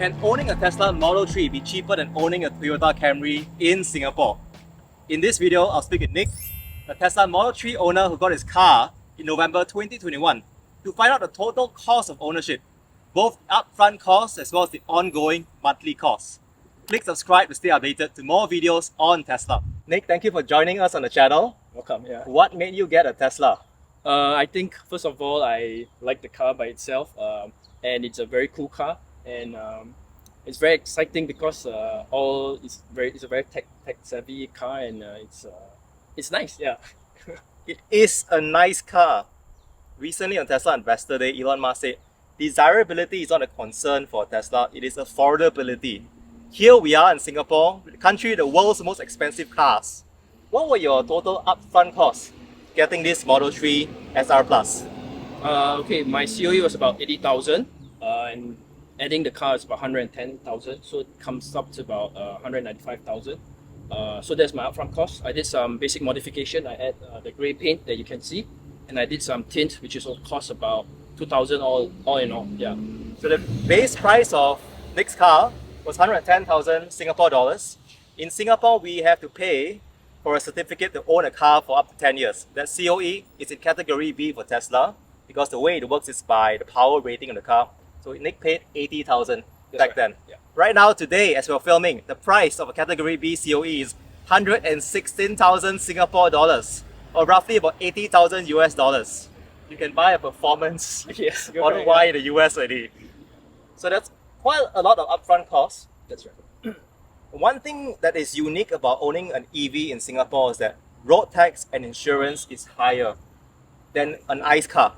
Can owning a Tesla Model 3 be cheaper than owning a Toyota Camry in Singapore? In this video, I'll speak with Nick, a Tesla Model 3 owner who got his car in November 2021, to find out the total cost of ownership, both upfront costs as well as the ongoing monthly costs. Click subscribe to stay updated to more videos on Tesla. Nick, thank you for joining us on the channel. Welcome, yeah. What made you get a Tesla? I think first of all, I like the car by itself, and it's a very cool car, and it's very exciting because it's a very tech savvy car, and it's nice, yeah. It is a nice car. Recently on Tesla Investor Day, Elon Musk said, desirability is not a concern for Tesla, it is affordability. Here we are in Singapore, the country with the world's most expensive cars. What were your total upfront costs getting this Model 3 SR Plus? Okay, my COE was about 80,000, and adding the car is about 110,000, so it comes up to about 195,000. So that's my upfront cost. I did some basic modification. I add the grey paint that you can see, and I did some tint, which is cost about 2,000 all in all. Yeah. So the base price of Nick's car was 110,000 Singapore dollars. In Singapore, we have to pay for a certificate to own a car for up to 10 years. That COE is in category B for Tesla because the way it works is by the power rating of the car. So Nick paid 80,000 back then. Yeah. Right now, today, as we're filming, the price of a category B COE is 116,000 Singapore dollars, or roughly about 80,000 US dollars. You can buy a performance Yes. Model Y in the US already. So that's quite a lot of upfront costs. That's right. One thing that is unique about owning an EV in Singapore is that road tax and insurance is higher than an ICE car.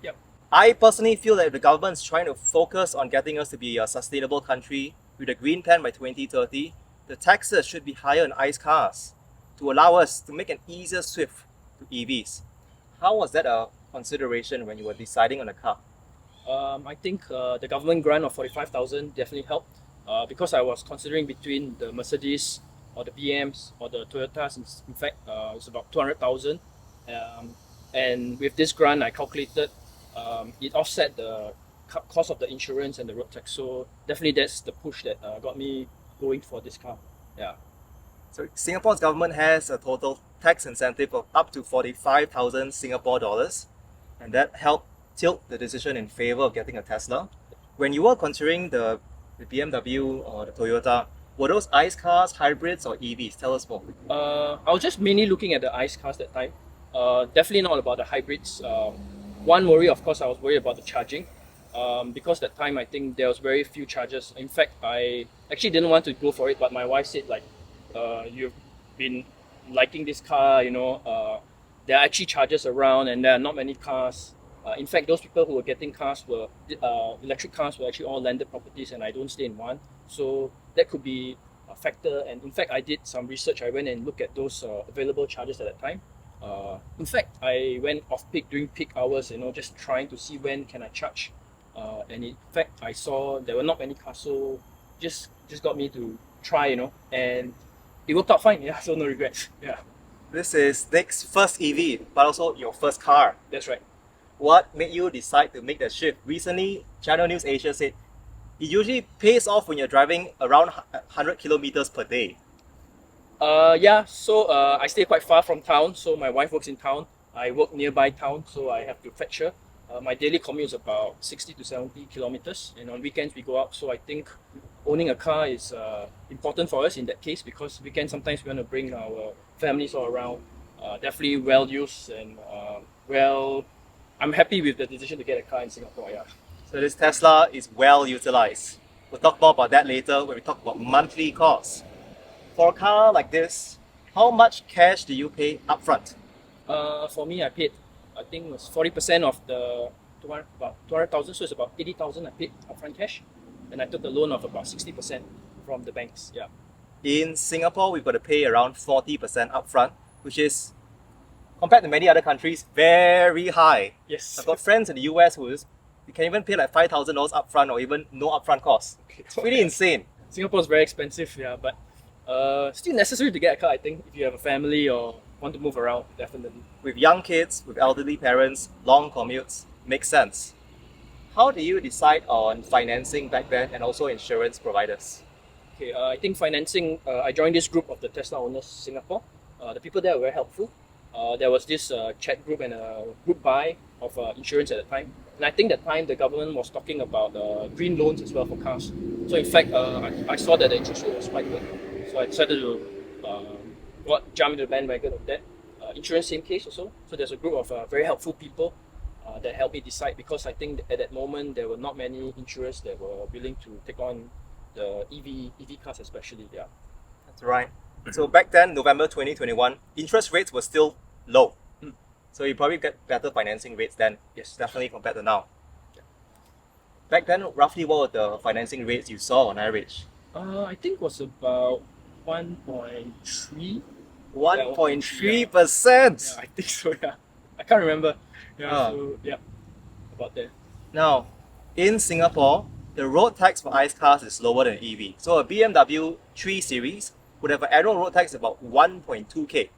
Yep. I personally feel that if the government is trying to focus on getting us to be a sustainable country with a green plan by 2030, the taxes should be higher on ICE cars to allow us to make an easier shift to EVs. How was that a consideration when you were deciding on a car? I think the government grant of 45,000 definitely helped, because I was considering between the Mercedes or the BMs or the Toyotas. In fact, it's about 200,000, and with this grant, I calculated it offset the cost of the insurance and the road tax. So definitely that's the push that got me going for this car. Yeah. So Singapore's government has a total tax incentive of up to 45,000 Singapore dollars, and that helped tilt the decision in favor of getting a Tesla. When you were considering the BMW or the Toyota, were those ICE cars, hybrids or EVs? Tell us more. I was just mainly looking at the ICE cars that time. Definitely not about the hybrids. One worry, of course, I was worried about the charging, because that time I think there was very few chargers. In fact, I actually didn't want to go for it, but my wife said, like, you've been liking this car, there are actually chargers around and there are not many cars. In fact, those people who were getting cars were electric cars were actually all landed properties, and I don't stay in one, so that could be a factor. And in fact, I did some research. I went and looked at those available chargers at that time. In fact, I went off peak during peak hours, just trying to see when can I charge. And in fact, I saw there were not many cars, so just got me to try, and it worked out fine. Yeah, so no regrets. Yeah. This is Nick's first EV, but also your first car. That's right. What made you decide to make that shift? Recently, Channel News Asia said it usually pays off when you're driving around 100 kilometers per day. Yeah, so I stay quite far from town, so my wife works in town. I work nearby town, so I have to fetch her. My daily commute is about 60 to 70 kilometers, and on weekends we go out. So I think owning a car is important for us in that case, because weekends sometimes we want to bring our families all around. Definitely well used, and I'm happy with the decision to get a car in Singapore. Yeah. So this Tesla is well utilized. We'll talk more about that later when we talk about monthly costs. For a car like this, how much cash do you pay upfront? For me, I paid, I think it was 40% of the about 200,000, so it's about 80,000 I paid upfront cash, and I took a loan of about 60% from the banks. Yeah. In Singapore, we've got to pay around 40% upfront, which is, compared to many other countries, very high. Yes. I've got friends in the US who you can even pay like $5,000 upfront or even no upfront costs. It's pretty insane. Singapore is very expensive, yeah, but still necessary to get a car, I think, if you have a family or want to move around, definitely. With young kids, with elderly parents, long commutes, makes sense. how do you decide on financing back then and also insurance providers? Okay, I think financing, I joined this group of the Tesla owners Singapore. The people there were very helpful. There was this chat group and a group buy of insurance at the time. And I think that time the government was talking about green loans as well for cars. So in fact, I saw that the interest rate was quite good. So I decided to jump into the bandwagon of that. Insurance, same case also. So there's a group of very helpful people that helped me decide, because I think at that moment there were not many insurers that were willing to take on the EV cars especially. Yeah. That's right. So back then, November 2021, interest rates were still low. So you probably get better financing rates then. Yes, definitely compared to now. Yeah. Back then, roughly what were the financing rates you saw on average? I think it was about 1.3. 1.3%. Yeah, I think so. Yeah, I can't remember. Yeah, so yeah, about there. Now, in Singapore, the road tax for ICE cars is lower than EV. So a BMW 3 Series would have an annual road tax about 1.2k.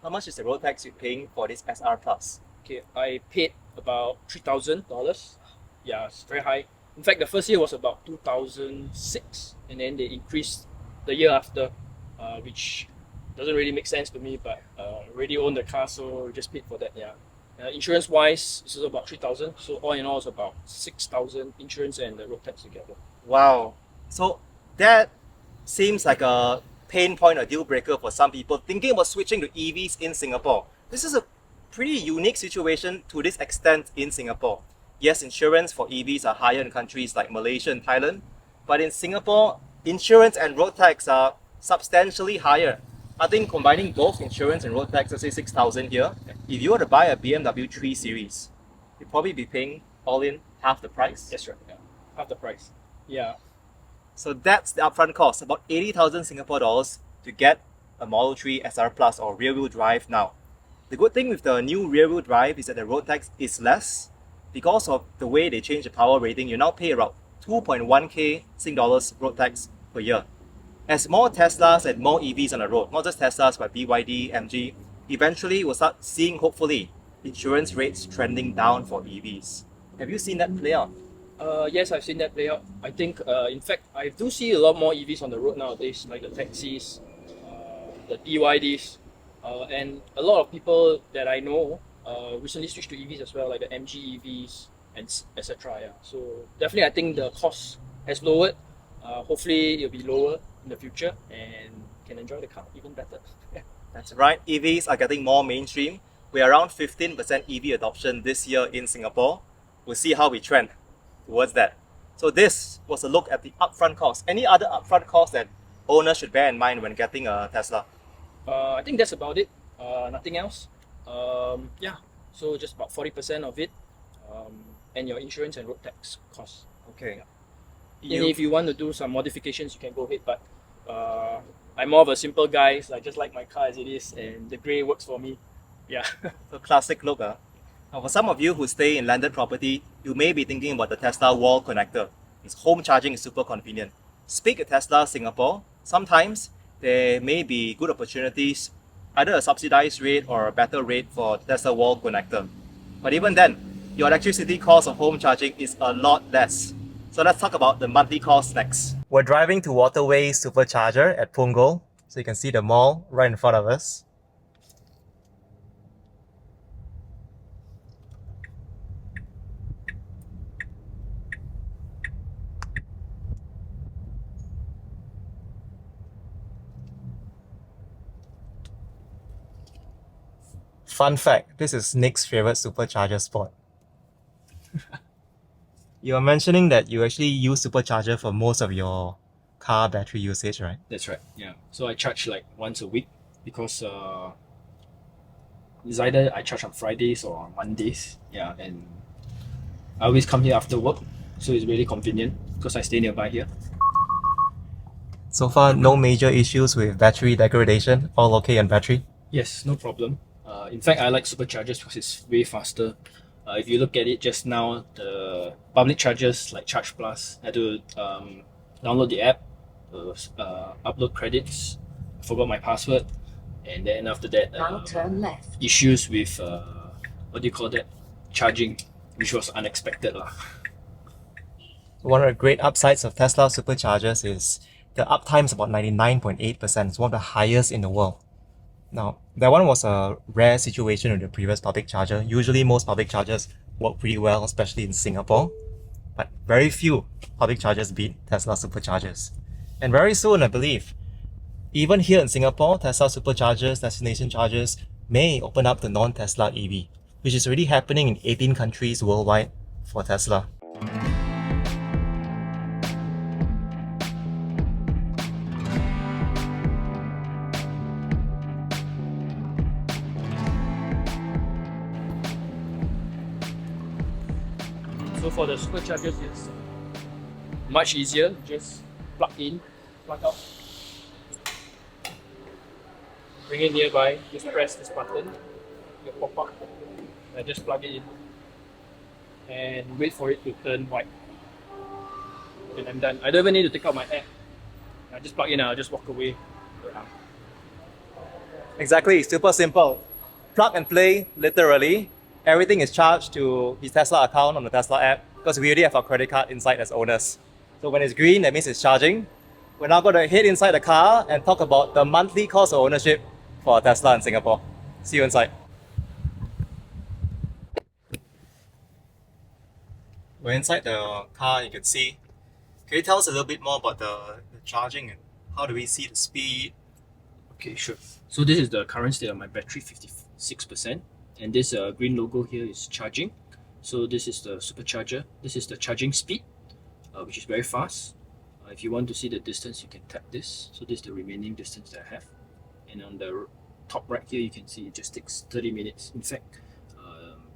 How much is the road tax you're paying for this SR Plus? Okay, I paid about $3,000. Yeah, it's very high. In fact, the first year was about 2006, and then they increased the year after, which doesn't really make sense to me, but already own the car, so we just paid for that. Yeah. Insurance wise, it's about 3,000. So all in all, it's about 6,000 insurance and the road tax together. Wow. So that seems like a pain point or deal breaker for some people thinking about switching to EVs in Singapore. This is a pretty unique situation to this extent in Singapore. Yes, insurance for EVs are higher in countries like Malaysia and Thailand, but in Singapore, insurance and road tax are substantially higher. I think combining both insurance and road tax, let's say 6,000 here, if you were to buy a BMW 3 Series, you'd probably be paying all in half the price. That's right. Yeah, half the price. Yeah. So that's the upfront cost, about 80,000 Singapore dollars to get a Model 3 SR Plus or rear-wheel drive now. The good thing with the new rear-wheel drive is that the road tax is less. Because of the way they change the power rating, you now pay around 2.1k Sing dollars road tax per year. As more Teslas and more EVs on the road, not just Teslas but BYD, MG, eventually we'll start seeing, hopefully, insurance rates trending down for EVs. Have you seen that play out? Yes, I've seen that play out. I think, in fact, I do see a lot more EVs on the road nowadays, like the taxis, the BYDs, and a lot of people that I know recently switched to EVs as well, like the MG EVs and etc. Yeah. So definitely, I think the cost has lowered. Hopefully, it'll be lower in the future and can enjoy the car even better. Yeah. That's right. EVs are getting more mainstream. We're around 15% EV adoption this year in Singapore. We'll see how we trend towards that. So this was a look at the upfront cost. Any other upfront costs that owners should bear in mind when getting a Tesla? I think that's about it. Nothing else. Yeah. So just about 40% of it, and your insurance and road tax costs. Okay. Yeah. And if you want to do some modifications, you can go ahead. But I'm more of a simple guy, so I just like my car as it is, and the grey works for me. Yeah. So classic look. Now, for some of you who stay in landed property, you may be thinking about the Tesla wall connector. Its home charging is super convenient. Speak at Tesla Singapore, sometimes there may be good opportunities, either a subsidized rate or a better rate for Tesla wall connector. But even then, your electricity cost of home charging is a lot less. So let's talk about the monthly cost next. We're driving to Waterway Supercharger at Punggol. So you can see the mall right in front of us. Fun fact, this is Nick's favorite supercharger spot. You were mentioning that you actually use supercharger for most of your car battery usage, right? That's right. Yeah. So I charge like once a week because it's either I charge on Fridays or on Mondays. Yeah, and I always come here after work, so it's really convenient because I stay nearby here. So far, no major issues with battery degradation, all okay on battery? Yes, no problem. In fact, I like superchargers because it's way faster. If you look at it just now, the public chargers like Charge Plus, I had to download the app, upload credits, I forgot my password, and then after that, Now turn left. issues with what do you call that? Charging, which was unexpected lah. One of the great upsides of Tesla Superchargers is the uptime is about 99.8%. It's one of the highest in the world. Now, that one was a rare situation with the previous public charger. Usually most public chargers work pretty well, especially in Singapore. But very few public chargers beat Tesla Superchargers. And very soon, I believe, even here in Singapore, Tesla Superchargers, destination chargers may open up to non-Tesla EV, which is already happening in 18 countries worldwide for Tesla. So for the superchargers, it's much easier. Just plug in, plug out, bring it nearby. Just press this button, it'll pop up, and just plug it in, and wait for it to turn white. Then I'm done. I don't even need to take out my app. I just plug in. I'll just walk away. Yeah. Exactly, super simple. Plug and play, literally. Everything is charged to his Tesla account on the Tesla app because we already have our credit card inside as owners. So when it's green, that means it's charging. We're now going to head inside the car and talk about the monthly cost of ownership for a Tesla in Singapore. See you inside. We're inside the car, you can see. Can you tell us a little bit more about the charging and how do we see the speed? Okay, sure. So this is the current state of my battery, 56%. And this green logo here is charging. So this is the supercharger. This is the charging speed, which is very fast. If you want to see the distance, you can tap this. So this is the remaining distance that I have. And on the top right here, you can see it just takes 30 minutes. In fact,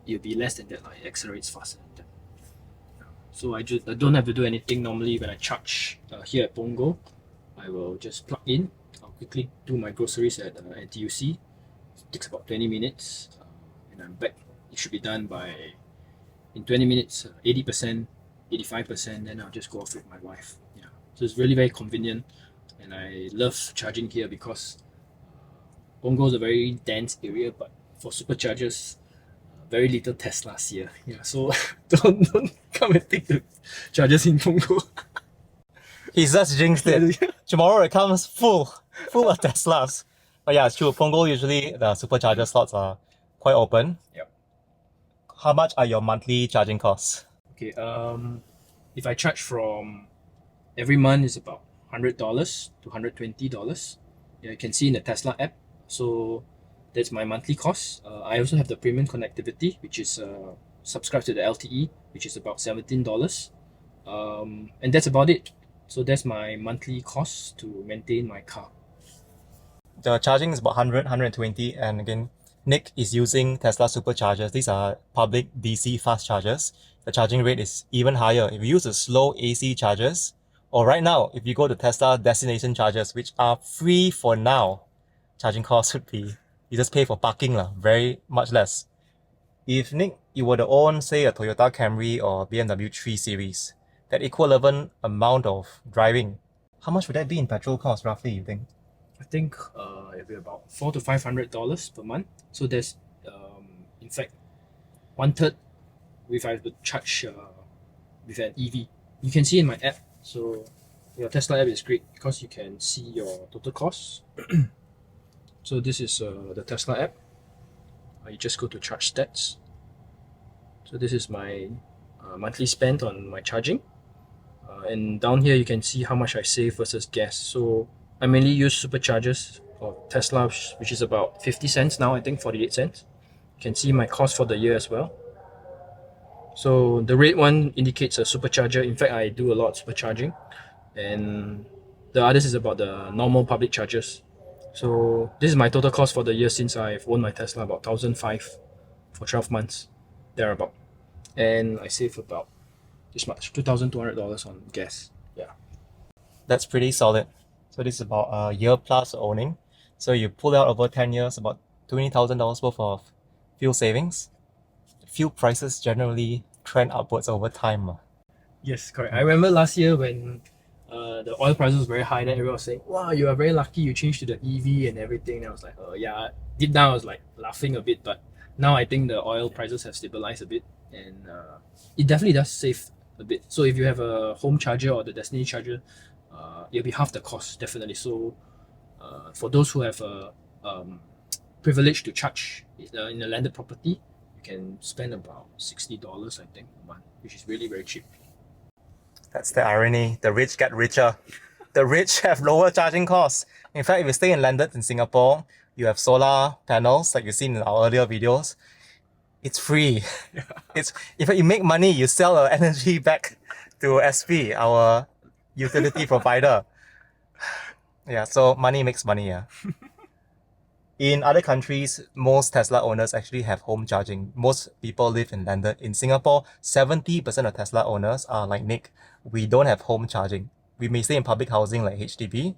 it'll be less than that. It accelerates faster than that. So I don't have to do anything. Normally when I charge here at Punggol, I will just plug in. I'll quickly do my groceries at NTUC. It takes about 20 minutes. And I'm back. It should be done in 20 minutes, 80%, 85%, then I'll just go off with my wife. Yeah. So it's really very convenient, and I love charging here because Punggol is a very dense area, but for superchargers, very little Teslas here. Yeah, so don't come and take the chargers in Punggol. He's just jinxed it. Tomorrow it comes full of Teslas. But yeah, it's true. Punggol usually the supercharger slots are quite open. Yep. How much are your monthly charging costs? Okay, if I charge from every month is about $100 to $120. Yeah, you can see in the Tesla app. So that's my monthly cost. I also have the premium connectivity, which is subscribed to the LTE, which is about $17. And that's about it. So that's my monthly cost to maintain my car. The charging is about 100, 120, and again, Nick is using Tesla Superchargers. These are public DC fast chargers. The charging rate is even higher. If you use the slow AC chargers, or right now, if you go to Tesla destination chargers, which are free for now, charging costs would be, you just pay for parking, very much less. If Nick, you were to own, say, a Toyota Camry or BMW 3 Series, that equivalent amount of driving, how much would that be in petrol cost roughly, you think? I think it'll be about $400 to $500 per month. So there's, in fact, 1/3 if I would charge with an EV. You can see in my app. So your Tesla app is great because you can see your total costs. So this is the Tesla app. You just go to charge stats. So this is my monthly spend on my charging. And down here you can see how much I save versus gas. So I mainly use superchargers for Tesla, which is about 50 cents now, I think 48 cents. You can see my cost for the year as well. So the red one indicates a supercharger. In fact, I do a lot of supercharging. And the others is about the normal public chargers. So this is my total cost for the year since I've owned my Tesla, about $1,500 for 12 months, thereabout. And I save about this much, $2,200 on gas. Yeah. That's pretty solid. So this is about a year plus owning. So you pull out over 10 years, about $20,000 worth of fuel savings. Fuel prices generally trend upwards over time. Yes, correct. I remember last year when the oil prices was very high, then everyone was saying, wow, you are very lucky you changed to the EV and everything. And I was like, oh yeah. Deep down I was like laughing a bit, but now I think the oil prices have stabilized a bit, and it definitely does save a bit. So if you have a home charger or the Destiny charger, it'll be half the cost, definitely. So for those who have a privilege to charge in a landed property, you can spend about $60, I think, a month, which is really very cheap. That's the irony. The rich get richer. The rich have lower charging costs. In fact, if you stay in landed in Singapore, you have solar panels like you've seen in our earlier videos. It's free. It's in fact you make money, you sell the energy back to SP, our utility provider. Yeah, so money makes money, yeah. In other countries, most Tesla owners actually have home charging. Most people live in landed. In Singapore, 70% of Tesla owners are like Nick. We don't have home charging. We may stay in public housing like HDB.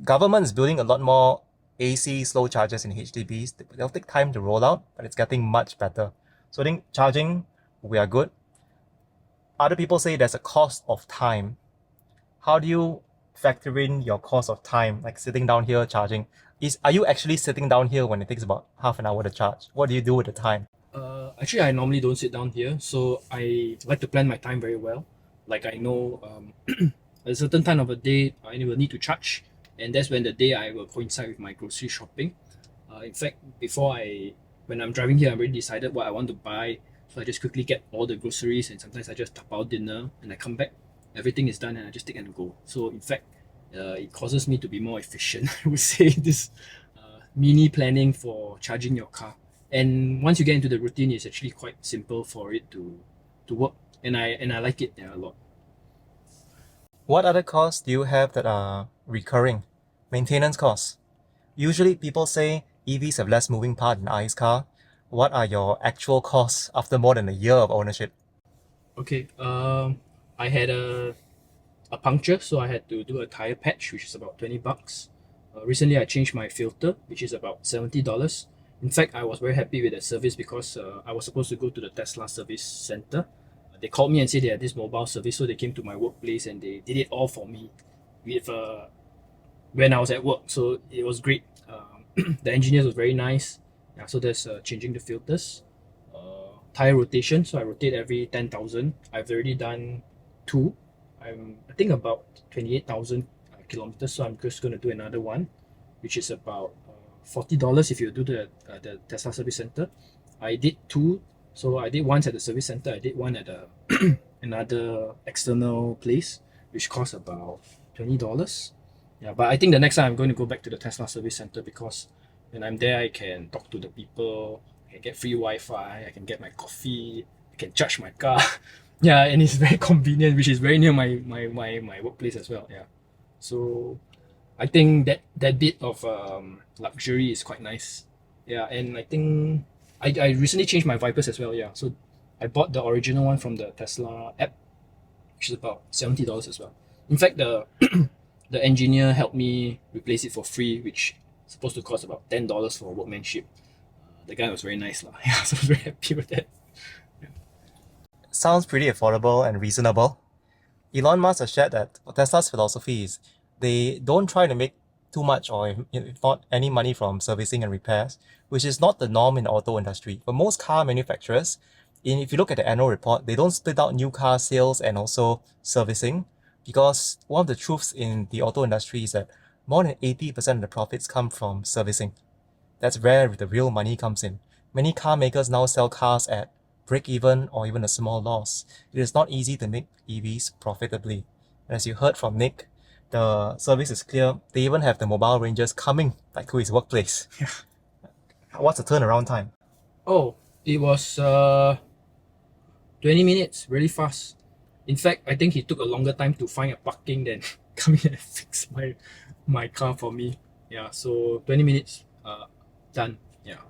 Government is building a lot more AC slow chargers in HDBs. They'll take time to roll out, but it's getting much better. So I think charging, we are good. Other people say there's a cost of time. How do you factor in your cost of time, like sitting down here charging? Are you actually sitting down here when it takes about half an hour to charge? What do you do with the time? Actually, I normally don't sit down here, so I like to plan my time very well. Like I know a certain time of the day I will need to charge, and that's when the day I will coincide with my grocery shopping. In fact, when I'm driving here, I've already decided what I want to buy, so I just quickly get all the groceries, and sometimes I just tap out dinner, and I come back, everything is done, and I just take and go. So in fact, it causes me to be more efficient. I would say this mini planning for charging your car, and once you get into the routine, it's actually quite simple for it to work, and I like it a lot. What other costs do you have that are recurring? Maintenance costs. Usually people say EVs have less moving part than ICE car. What are your actual costs after more than a year of ownership? Okay, I had a puncture, so I had to do a tire patch, which is about $20. Recently, I changed my filter, which is about $70. In fact, I was very happy with that service because I was supposed to go to the Tesla service center. They called me and said they had this mobile service, so they came to my workplace and they did it all for me with when I was at work. So it was great. The engineers were very nice. Yeah, so there's changing the filters, tire rotation. So I rotate every 10,000. I've already done 2. I think about 28,000 kilometers, so I'm just going to do another one, which is about $40 if you do the Tesla service center. I did 2, so I did once at the service center, I did one at another external place, which cost about $20. Yeah, but I think the next time I'm going to go back to the Tesla service center because when I'm there, I can talk to the people, I can get free Wi-Fi, I can get my coffee, I can charge my car. Yeah, and it's very convenient, which is very near my workplace as well. Yeah, so I think that bit of luxury is quite nice. Yeah, and I think I recently changed my wipers as well. Yeah, so I bought the original one from the Tesla app, which is about $70 as well. In fact, the the engineer helped me replace it for free, which is supposed to cost about $10 for workmanship. The guy was very nice, lah. Yeah, so I was very happy with that. Sounds pretty affordable and reasonable. Elon Musk has shared that Tesla's philosophy is they don't try to make too much or if not any money from servicing and repairs, which is not the norm in the auto industry. For most car manufacturers, if you look at the annual report, they don't split out new car sales and also servicing, because one of the truths in the auto industry is that more than 80% of the profits come from servicing. That's where the real money comes in. Many car makers now sell cars at break even or even a small loss. It is not easy to make EVs profitably. And as you heard from Nick, the service is clear. They even have the mobile rangers coming back to his workplace. Yeah. What's the turnaround time? Oh, it was 20 minutes, really fast. In fact, I think he took a longer time to find a parking than come in and fix my car for me. Yeah, so 20 minutes, done. Yeah,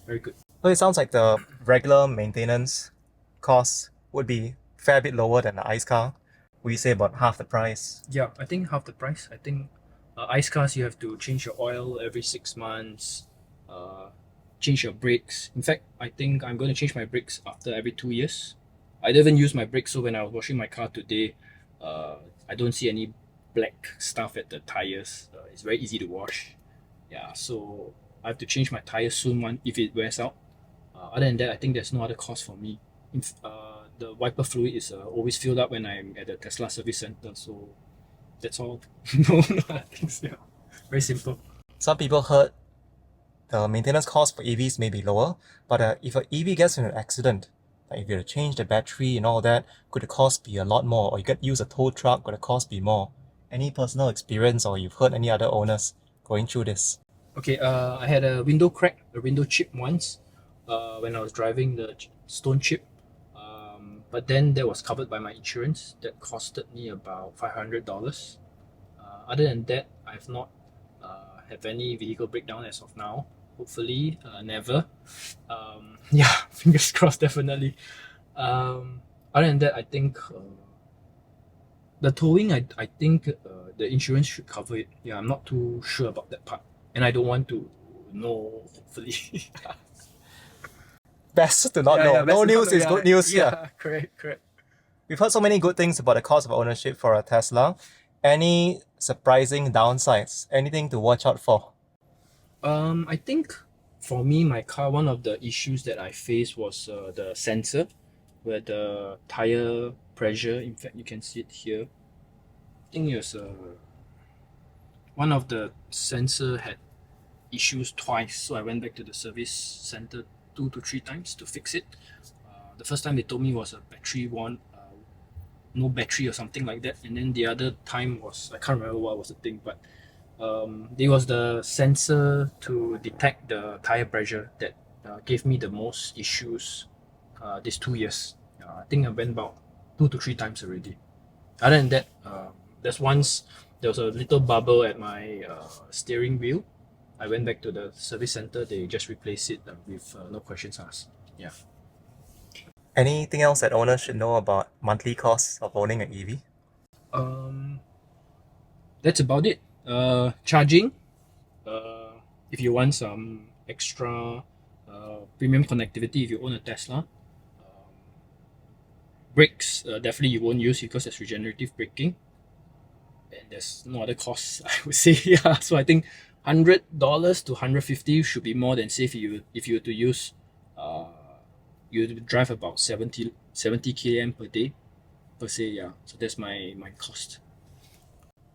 very good. So it sounds like the regular maintenance costs would be a fair bit lower than the ICE car. We say about half the price. Yeah, I think half the price. I think ICE cars, you have to change your oil every 6 months, change your brakes. In fact, I think I'm going to change my brakes after every 2 years. I don't even use my brakes, so when I was washing my car today, I don't see any black stuff at the tires. It's very easy to wash. Yeah, so I have to change my tires soon if it wears out. Other than that, I think there's no other cost for me. the wiper fluid is always filled up when I'm at the Tesla service center. So that's all. No other things. Yeah, very simple. Some people heard the maintenance cost for EVs may be lower, but if an EV gets in an accident, like if you have to change the battery and all that, could the cost be a lot more? Or you could use a tow truck, could the cost be more? Any personal experience, or you've heard any other owners going through this? Okay, I had a window crack, a window chip once when I was driving the stone chip. But then that was covered by my insurance. That costed me about $500. Other than that, I've not have any vehicle breakdown as of now. Hopefully, never. Yeah, fingers crossed, definitely. Other than that, I think the towing, I think the insurance should cover it. Yeah, I'm not too sure about that part. And I don't want to know, hopefully. Best to not know. No news is good news here. Yeah, correct. We've heard so many good things about the cost of ownership for a Tesla. Any surprising downsides? Anything to watch out for? I think for me, my car, one of the issues that I faced was the sensor, where the tire pressure, in fact, you can see it here. I think it was one of the sensor had issues twice, so I went back to the service center 2 to 3 times to fix it. The first time they told me was a battery no battery or something like that, and then the other time was, I can't remember what was the thing, but there was the sensor to detect the tire pressure that gave me the most issues these 2 years. I think I went about 2 to 3 times already. Other than that, there's once there was a little bubble at my steering wheel. I went back to the service center, they just replaced it with no questions asked. Yeah. Anything else that owners should know about monthly costs of owning an EV? That's about it. Charging. If you want some extra premium connectivity, if you own a Tesla. Brakes, definitely you won't use because there's regenerative braking. And there's no other costs, I would say. Yeah, so I think $100 to $150 should be more than safe if you were to use you drive about 70 km per day per se. Yeah, so that's my cost.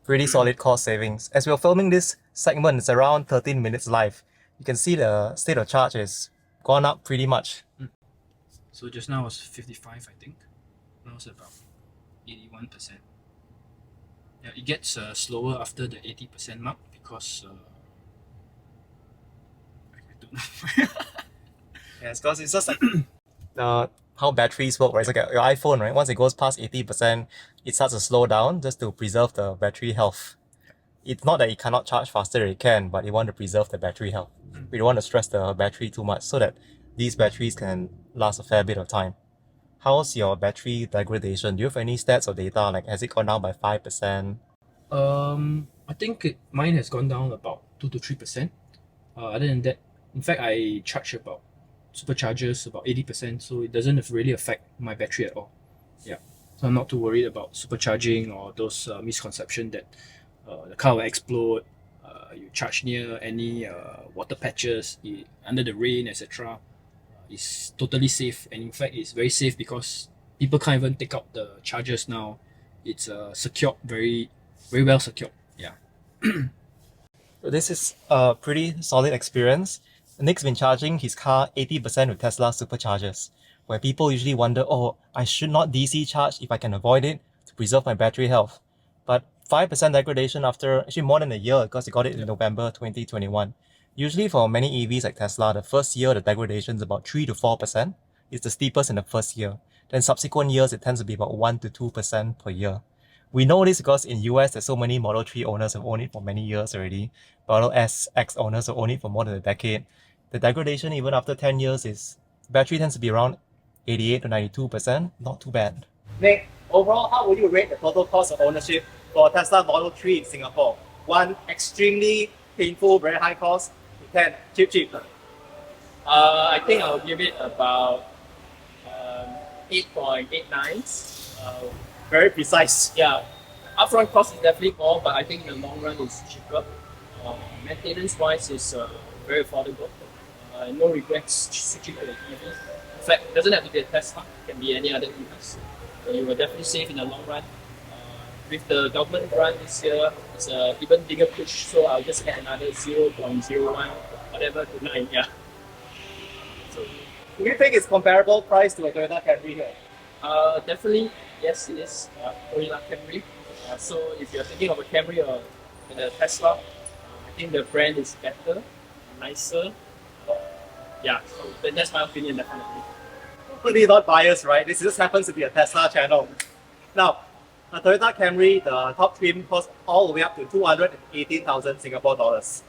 Pretty solid cost savings. As we're filming this segment, it's around 13 minutes live. You can see the state of charge is gone up pretty much. So just now was 55, I think. Now it's about 81%. Yeah, it gets slower after the 80% mark because I don't know. Yes, because it's just like how batteries work, right? It's like your iPhone, right? Once it goes past 80%, it starts to slow down just to preserve the battery health. It's not that it cannot charge faster, it can, but you want to preserve the battery health. We don't want to stress the battery too much so that these batteries can last a fair bit of time. How's your battery degradation? Do you have any stats or data? Like, has it gone down by 5%? I think mine has gone down about 2 to 3%. Other than that, in fact, I charge about superchargers about 80%, so it doesn't really affect my battery at all. Yeah, so I'm not too worried about supercharging or those misconception that the car will explode. You charge near any water patches, under the rain, etc. It's totally safe, and in fact, it's very safe because people can't even take out the chargers now. It's secured, very well secured. Yeah. This is a pretty solid experience. Nick's been charging his car 80% with Tesla Superchargers, where people usually wonder, oh, I should not DC charge if I can avoid it to preserve my battery health. But 5% degradation after actually more than a year because he got it in November 2021. Usually for many EVs like Tesla, the first year the degradation is about 3 to 4%. It's the steepest in the first year. Then subsequent years it tends to be about 1 to 2% per year. We know this because in US there's so many Model 3 owners who have owned it for many years already. Model S, X owners who own it for more than a decade. The degradation even after 10 years is, battery tends to be around 88 to 92%, not too bad. Nick, overall, how would you rate the total cost of ownership for Tesla Model 3 in Singapore? 1, extremely painful, very high cost. 10, cheap. I think I'll give it about 8.89. Very precise. Yeah, upfront cost is definitely more, but I think in the long run it's cheaper. Maintenance wise is very affordable. No regrets switching to the EV. In fact, it doesn't have to be a Tesla, it can be any other EVs. You will definitely save in the long run. With the government grant this year, it's an even bigger push, so I'll just add another 0.01, whatever, to 9, yeah. So, Do you think it's comparable price to a Toyota Camry here? definitely, yes, it is. Toyota Camry. So if you're thinking of a Camry or a Tesla, I think the brand is better, nicer. Yeah, so that's my opinion, definitely. Totally not biased, right? This just happens to be a Tesla channel. Now, a Toyota Camry, the top trim costs all the way up to 218,000 Singapore dollars.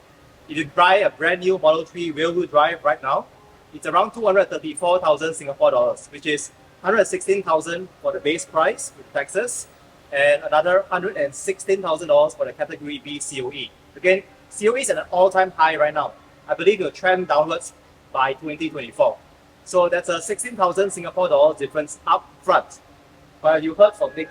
If you buy a brand new Model 3 rear-wheel drive right now, it's around 234,000 Singapore dollars, which is 116,000 for the base price with taxes, and another $116,000 for the Category B COE. Again, COE is at an all-time high right now. I believe it will trend downwards by 2024. So that's a 16,000 Singapore dollars difference up front. But you heard from Nick,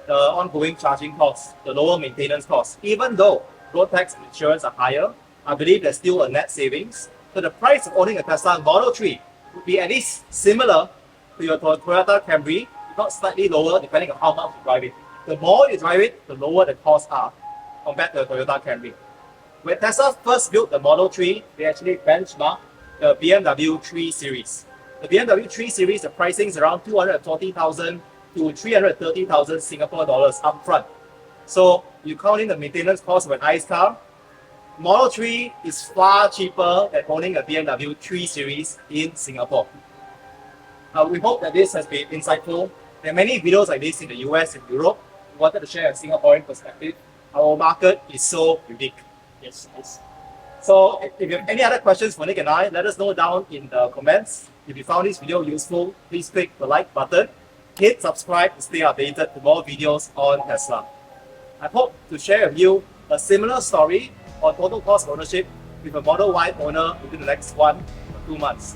the ongoing charging costs, the lower maintenance costs. Even though road tax and insurance are higher, I believe there's still a net savings. So the price of owning a Tesla Model 3 would be at least similar to your Toyota Camry, if not slightly lower depending on how much you drive it. The more you drive it, the lower the costs are compared to the Toyota Camry. When Tesla first built the Model 3, they actually benchmarked the BMW 3 Series. The BMW 3 Series, the pricing is around 240,000 to 330,000 Singapore dollars upfront. So you count in the maintenance cost of an ICE car, Model 3 is far cheaper than owning a BMW 3 Series in Singapore. We hope that this has been insightful. There are many videos like this in the US and Europe. We wanted to share a Singaporean perspective. Our market is so unique. Yes, yes. So if you have any other questions for Nick and I, let us know down in the comments. If you found this video useful, please click the like button. Hit subscribe to stay updated to more videos on Tesla. I hope to share with you a similar story on total cost of ownership with a Model Y owner within the next 1 or 2 months.